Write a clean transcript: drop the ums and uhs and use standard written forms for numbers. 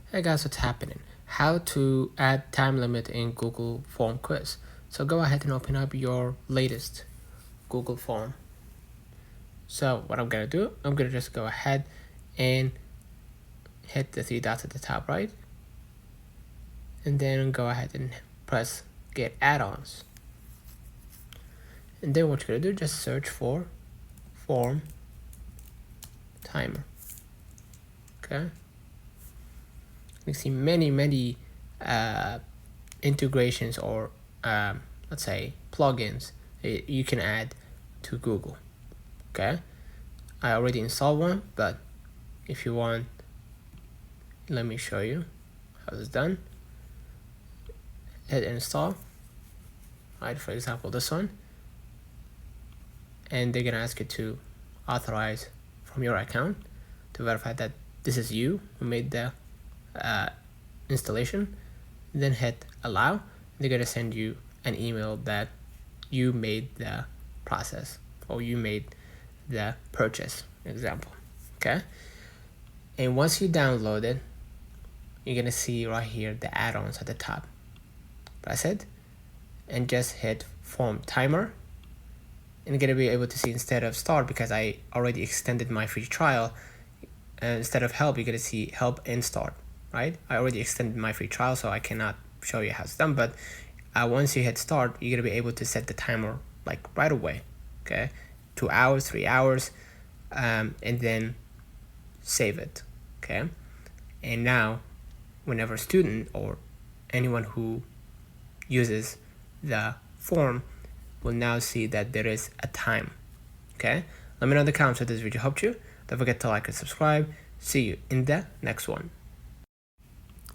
Hey guys, what's happening? How to add time limit in Google Form quiz. So go ahead and open up your latest Google Form. So what I'm gonna do, I'm gonna just go ahead and hit the three dots at the top right, and then go ahead and press get add-ons. And then what you're gonna do, just search for form timer. Okay. You see many integrations or let's say plugins you can add to Google. Okay, I already installed one, but if you want, let me show you how it's done. Hit install, right? For example, this one, and they're gonna ask you to authorize from your account to verify that this is you who made the installation. Then hit allow. They're gonna send you an email that you made the process or you made the purchase example. Okay, and once you download it, you're gonna see right here the add-ons at the top. Press it and just hit form timer, and you're gonna be able to see instead of start, because I already extended my free trial, instead of help, you're gonna see help and start. Right, I already extended my free trial, so I cannot show you how it's done, but once you hit start, you're gonna be able to set the timer like right away. Okay, 2 hours, 3 hours, and then save it. Okay, and now whenever a student or anyone who uses the form will now see that there is a time. Okay, let me know in the comments if this video helped you. Don't forget to like and subscribe. See you in the next one.